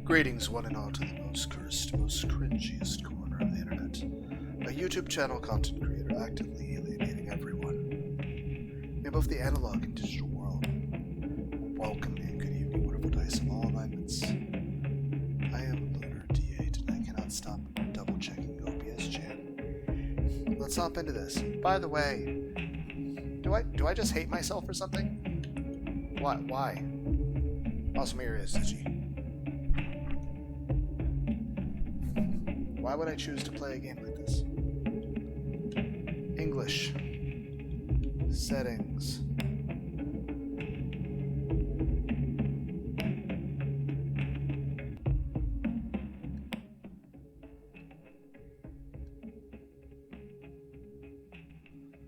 Greetings, one and all, to the most cursed, most cringiest corner of the internet. A YouTube channel content creator actively alienating everyone in both the analog and digital world. Welcome and good evening, wonderful dice of all alignments. I am Lunar D8 and I cannot stop double checking OBS chan. Let's hop into this. By the way, do I just hate myself or something? Why? Also, my ear is itchy. Why would I choose to play a game like this? English. Settings.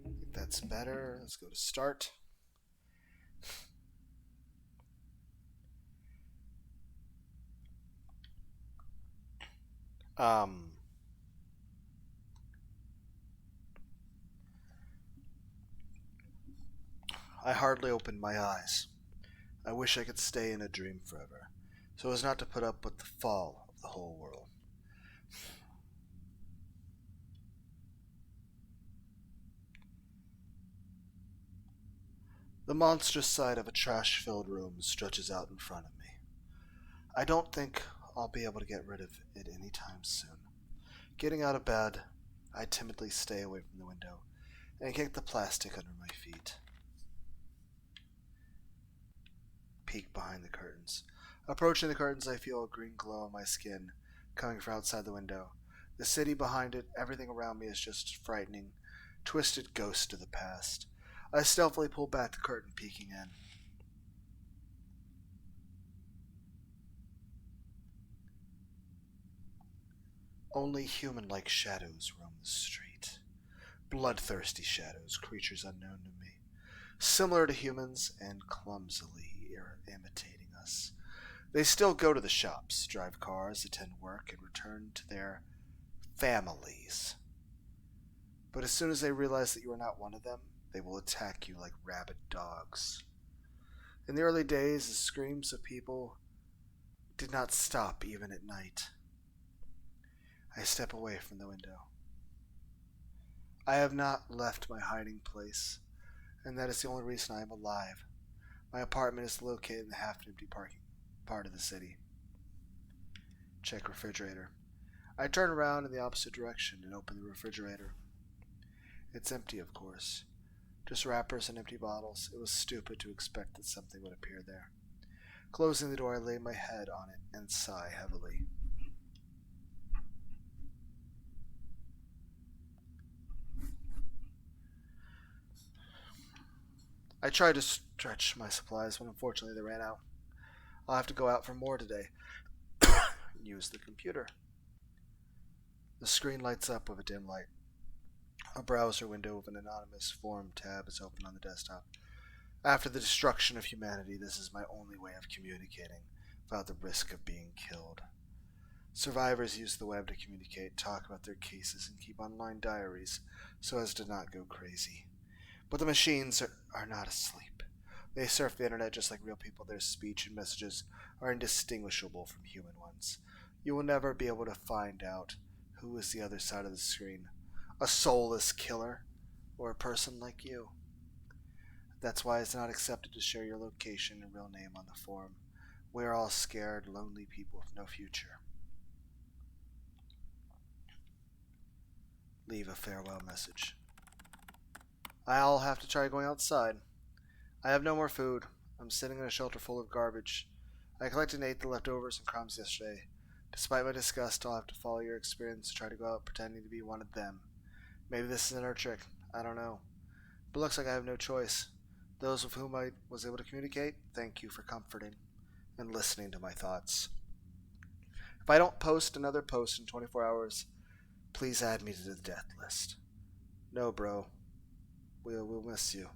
I think that's better. Let's go to start. I hardly opened my eyes. I wish I could stay in a dream forever, so as not to put up with the fall of the whole world. The monstrous sight of a trash-filled room stretches out in front of me. I don't think I'll be able to get rid of it anytime soon. Getting out of bed, I timidly stay away from the window and kick the plastic under my feet. Peek behind the curtains. Approaching the curtains, I feel a green glow on my skin coming from outside the window. The city behind it, everything around me is just a frightening, twisted ghost of the past. I stealthily pull back the curtain, peeking in. Only human-like shadows roam the street. Bloodthirsty shadows, creatures unknown to me. Similar to humans and clumsily imitating us. They still go to the shops, drive cars, attend work, and return to their families. But as soon as they realize that you are not one of them, they will attack you like rabid dogs. In the early days, the screams of people did not stop even at night. I step away from the window. I have not left my hiding place, and that is the only reason I am alive. My apartment is located in the half-empty parking part of the city. Check refrigerator. I turn around in the opposite direction and open the refrigerator. It's empty, of course. Just wrappers and empty bottles. It was stupid to expect that something would appear there. Closing the door, I lay my head on it and sigh heavily. I tried to stretch my supplies, but unfortunately they ran out. I'll have to go out for more today. Use the computer. The screen lights up with a dim light. A browser window with an anonymous forum tab is open on the desktop. After the destruction of humanity, this is my only way of communicating without the risk of being killed. Survivors use the web to communicate, talk about their cases, and keep online diaries so as to not go crazy. But the machines are not asleep. They surf the internet just like real people. Their speech and messages are indistinguishable from human ones. You will never be able to find out who is the other side of the screen. A soulless killer, or a person like you. That's why it's not accepted to share your location and real name on the forum. We are all scared, lonely people with no future. Leave a farewell message. I'll have to try going outside. I have no more food. I'm sitting in a shelter full of garbage. I collected and ate the leftovers and crumbs yesterday. Despite my disgust, I'll have to follow your experience to try to go out pretending to be one of them. Maybe this isn't our trick. I don't know. But it looks like I have no choice. Those with whom I was able to communicate, thank you for comforting and listening to my thoughts. If I don't post another post in 24 hours, please add me to the death list. No, bro. We'll miss you.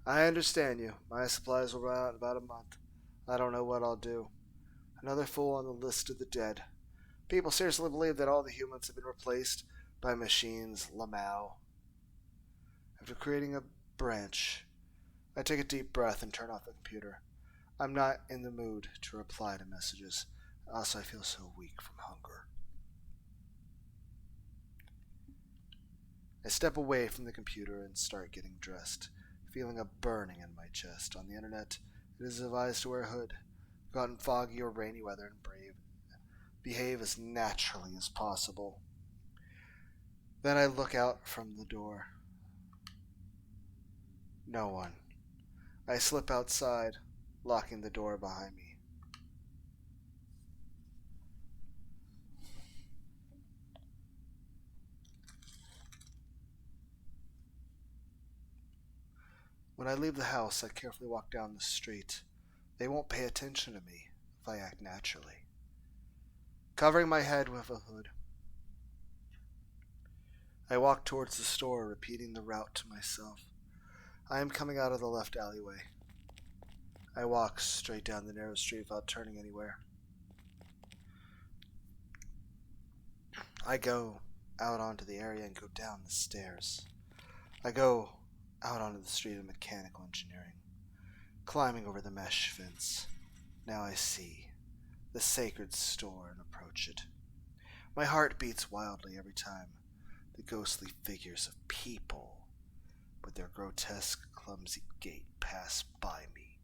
I understand you. My supplies will run out in about a month. I don't know what I'll do. Another fool on the list of the dead. People seriously believe that all the humans have been replaced by machines. Lamau. After creating a branch, I take a deep breath and turn off the computer. I'm not in the mood to reply to messages. Also, I feel so weak from hunger. I step away from the computer and start getting dressed, feeling a burning in my chest. On the internet, it is advised to wear a hood, go out in foggy or rainy weather, and behave as naturally as possible. Then I look out from the door. No one. I slip outside, locking the door behind me. When I leave the house, I carefully walk down the street. They won't pay attention to me if I act naturally. Covering my head with a hood, I walk towards the store, repeating the route to myself. I am coming out of the left alleyway. I walk straight down the narrow street without turning anywhere. I go out onto the area and go down the stairs. I go out onto the street of mechanical engineering, climbing over the mesh fence. Now I see the sacred store and approach it. My heart beats wildly every time the ghostly figures of people with their grotesque, clumsy gait pass by me.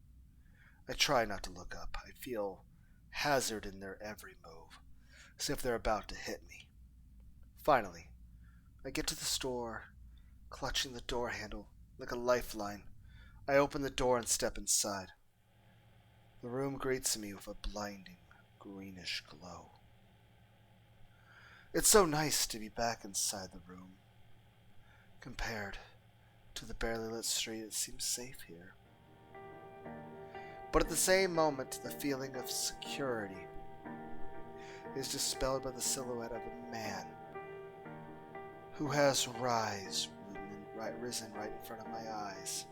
I try not to look up. I feel hazard in their every move, as if they're about to hit me. Finally, I get to the store, clutching the door handle like a lifeline. I open the door and step inside. The room greets me with a blinding, greenish glow. It's so nice to be back inside the room. Compared to the barely lit street, it seems safe here. But at the same moment, the feeling of security is dispelled by the silhouette of a man who has risen right in front of my eyes.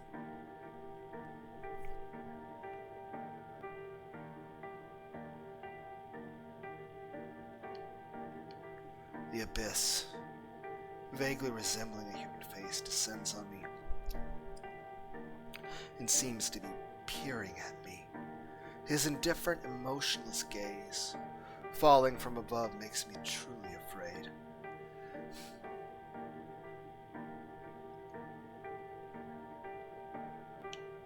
The abyss, vaguely resembling a human face, descends on me and seems to be peering at me. His indifferent, emotionless gaze, falling from above, makes me truly afraid.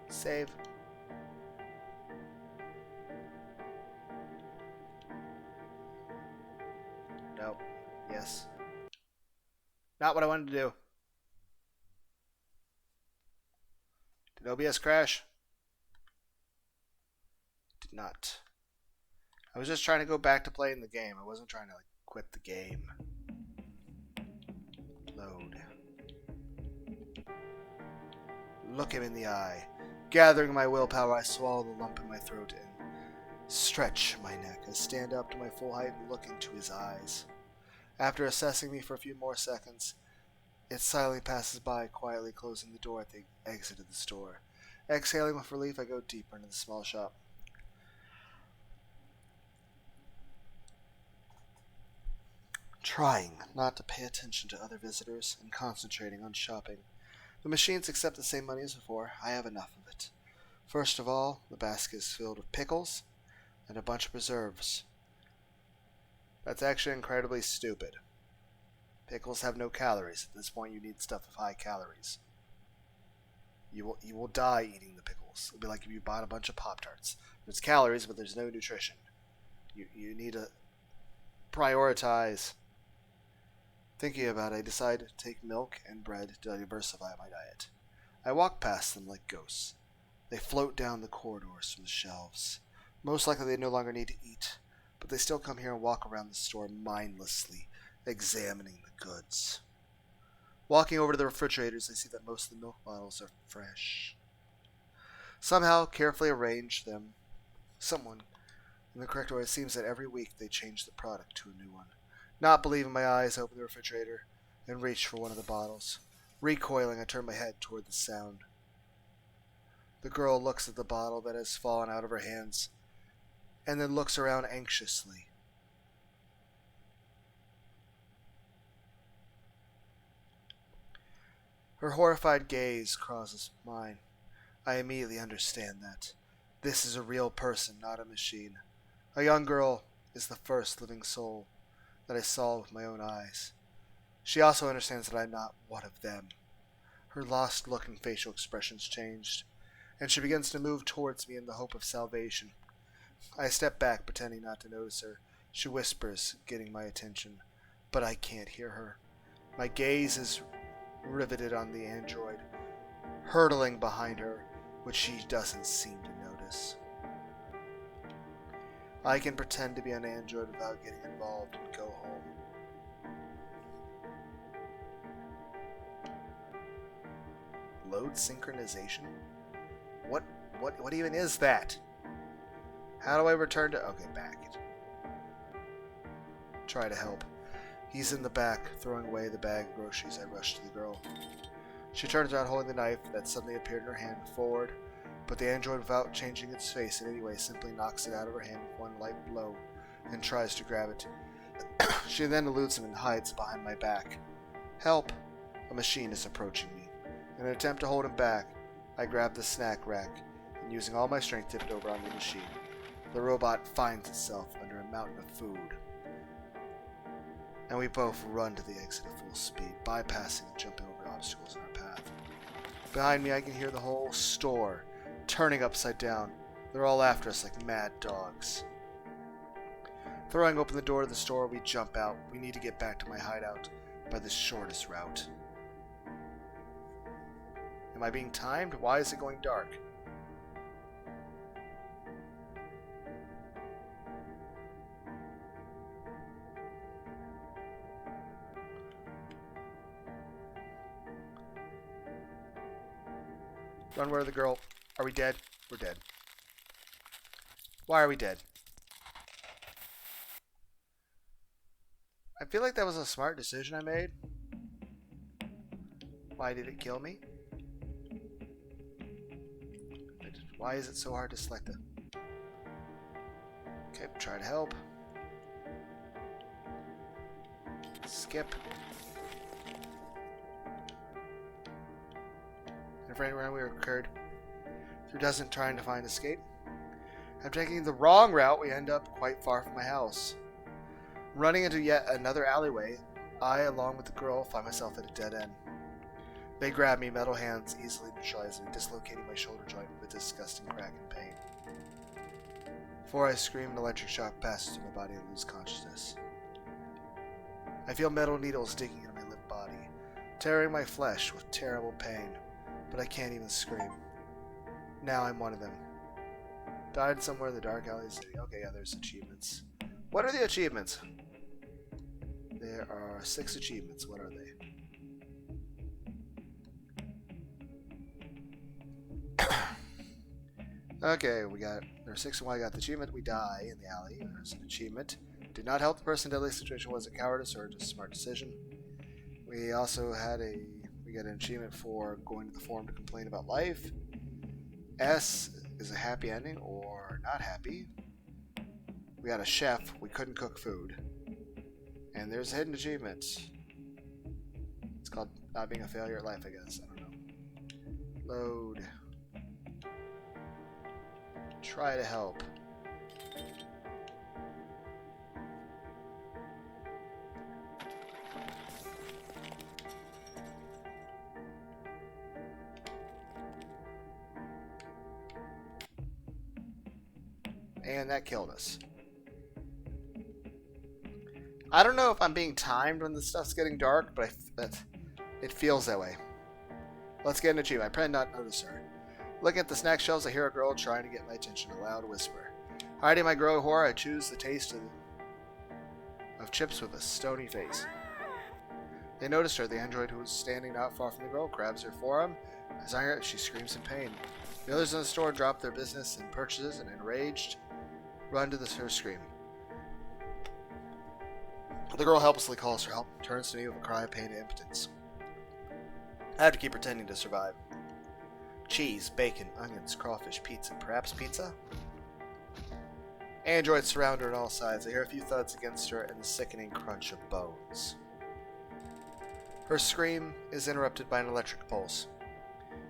Save. No. Yes. Not what I wanted to do. Did OBS crash? Did not. I was just trying to go back to playing the game. I wasn't trying to quit the game. Load. Look him in the eye. Gathering my willpower, I swallow the lump in my throat and stretch my neck. I stand up to my full height and look into his eyes. After assessing me for a few more seconds, it silently passes by, quietly closing the door at the exit of the store. Exhaling with relief, I go deeper into the small shop. Trying not to pay attention to other visitors and concentrating on shopping. The machines accept the same money as before. I have enough of it. First of all, the basket is filled with pickles and a bunch of preserves. That's actually incredibly stupid. Pickles have no calories. At this point, you need stuff with high calories. You will die eating the pickles. It'll be like if you bought a bunch of Pop-Tarts. There's calories, but there's no nutrition. You need to prioritize. Thinking about it, I decide to take milk and bread to diversify my diet. I walk past them like ghosts. They float down the corridors from the shelves. Most likely they no longer need to eat, but they still come here and walk around the store mindlessly, examining the goods. Walking over to the refrigerators, I see that most of the milk bottles are fresh. Somehow, carefully arrange them. Someone in the correct order. It seems that every week they change the product to a new one. Not believing my eyes, I open the refrigerator and reach for one of the bottles. Recoiling, I turn my head toward the sound. The girl looks at the bottle that has fallen out of her hands, and then looks around anxiously. Her horrified gaze crosses mine. I immediately understand that This is a real person, not a machine. A young girl is the first living soul that I saw with my own eyes. She also understands that I'm not one of them. Her lost look and facial expressions changed, and she begins to move towards me in the hope of salvation. I step back, pretending not to notice her. She whispers, getting my attention, but I can't hear her. My gaze is riveted on the android, hurtling behind her, which she doesn't seem to notice. I can pretend to be an android without getting involved and go home. Load synchronization? What even is that? How do I return to... Okay, back. Try to help. He's in the back, throwing away the bag of groceries. I rush to the girl. She turns around holding the knife that suddenly appeared in her hand forward, but the android, without changing its face in any way, simply knocks it out of her hand with one light blow and tries to grab it. She then eludes him and hides behind my back. Help! A machine is approaching me. In an attempt to hold him back, I grab the snack rack and, using all my strength, tip it over on the machine. The robot finds itself under a mountain of food, and we both run to the exit at full speed, bypassing and jumping over obstacles in our path. Behind me, I can hear the whole store turning upside down. They're all after us like mad dogs. Throwing open the door to the store, we jump out. We need to get back to my hideout by the shortest route. Am I being timed? Why is it going dark? Run, where the girl? Are we dead? We're dead. Why are we dead? I feel like that was a smart decision I made. Why did it kill me? Why is it so hard to select it? Okay, try to help. Skip. If anyone we occurred through doesn't trying to find escape. After taking the wrong route, we end up quite far from my house. Running into yet another alleyway, I, along with the girl, find myself at a dead end. They grab me, metal hands easily neutralizing, dislocating my shoulder joint with a disgusting crack and pain. Before I scream, an electric shock passes through my body and lose consciousness. I feel metal needles digging into my limp body, tearing my flesh with terrible pain, but I can't even scream. Now I'm one of them. Died somewhere in the dark alley of the city. Okay, yeah, there's achievements. What are the achievements? There are 6 achievements. What are they? Okay, there's 6 and 1. I got the achievement. We die in the alley. There's an achievement. Did not help the person in deadly situation. Was it cowardice or just a smart decision? We also had we got an achievement for going to the forum to complain about life. S is a happy ending or not happy. We got a chef. We couldn't cook food. And there's a hidden achievement. It's called not being a failure at life, I guess. I don't know. Load. Try to help. And that killed us. I don't know if I'm being timed when the stuff's getting dark, but it feels that way. Let's get an achievement. I pray not notice her. Looking at the snack shelves, I hear a girl trying to get my attention. A loud whisper. Hiding my grow horror, I choose the taste of chips with a stony face. They noticed her. The android who was standing not far from the girl grabs her forearm. As I hear it, she screams in pain. The others in the store drop their business and purchases and, enraged, run to her scream. The girl helplessly calls for help, turns to me with a cry of pain and impotence. I have to keep pretending to survive. Cheese, bacon, onions, crawfish, pizza. Perhaps pizza? Androids surround her on all sides. I hear a few thuds against her and the sickening crunch of bones. Her scream is interrupted by an electric pulse.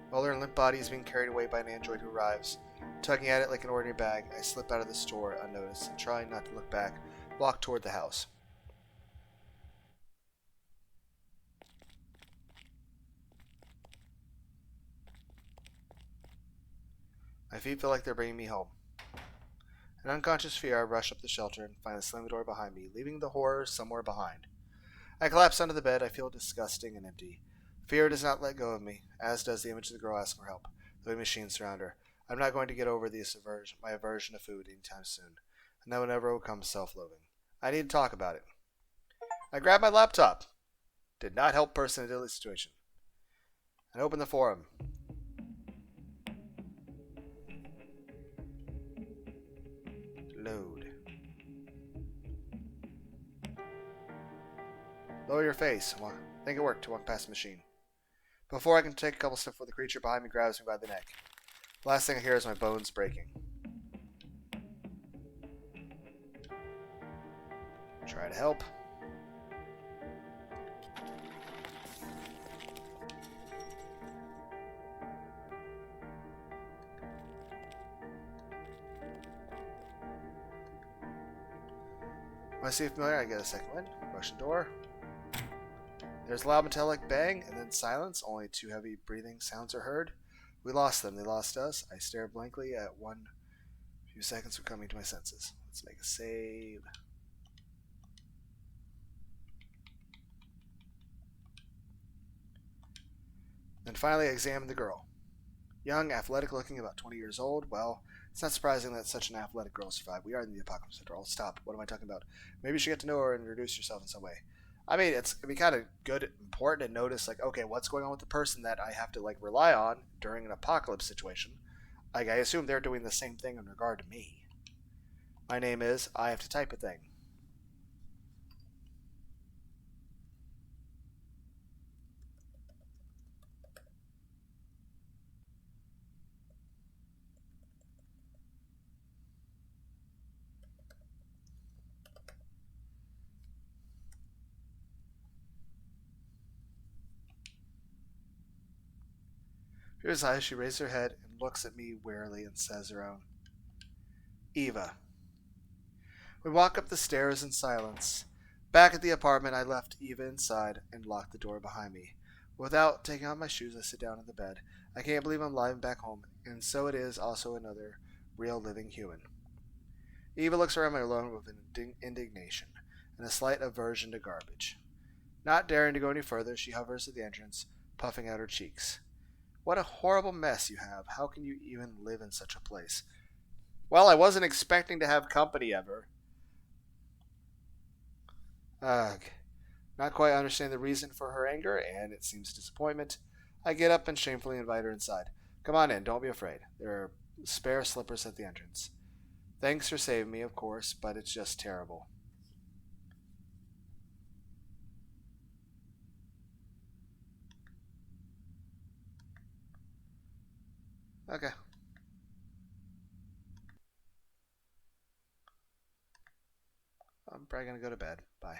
While her limp body is being carried away by an android who arrives, Tugging at it like an ordinary bag, I slip out of the store unnoticed and, trying not to look back, walk toward the house. My feet feel like they're bringing me home. In unconscious fear, I rush up the shelter and finally slam the door behind me, leaving the horror somewhere behind. I collapse under the bed. I feel disgusting and empty. Fear does not let go of me, as does the image of the girl asking for help, the way machines surround her. I'm not going to get over my aversion to food anytime soon, and that will never become self-loathing. I need to talk about it. I grab my laptop. Did not help person in a deadly situation. And open the forum. Load. Lower your face. I think it worked to walk past the machine. Before I can take a couple steps forward, the creature behind me grabs me by the neck. The last thing I hear is my bones breaking. Try to help. When I see familiar, I get a second wind. Russian door. There's a loud metallic bang, and then silence. Only two heavy breathing sounds are heard. We lost them. They lost us. I stare blankly at one few seconds of coming to my senses. Let's make a save. Then finally I examine the girl. Young, athletic looking, about 20 years old. Well, it's not surprising that such an athletic girl survived. We are in the apocalypse after all. Stop. What am I talking about? Maybe you should get to know her and introduce yourself in some way. I mean, it'd be kind of good, important to notice, like, okay, what's going on with the person that I have to, like, rely on during an apocalypse situation? Like, I assume they're doing the same thing in regard to me. My name is, I have to type a thing. Here's eyes. She raises her head and looks at me warily and says her own. Eva. We walk up the stairs in silence. Back at the apartment, I left Eva inside and locked the door behind me. Without taking off my shoes, I sit down on the bed. I can't believe I'm alive and back home, and so it is also another real living human. Eva looks around me alone with indignation and a slight aversion to garbage. Not daring to go any further, she hovers at the entrance, puffing out her cheeks. What a horrible mess you have. How can you even live in such a place? Well, I wasn't expecting to have company ever. Ugh. Not quite understand the reason for her anger, and it seems disappointment. I get up and shamefully invite her inside. Come on in, don't be afraid. There are spare slippers at the entrance. Thanks for saving me, of course, but it's just terrible. Okay. I'm probably going to go to bed. Bye.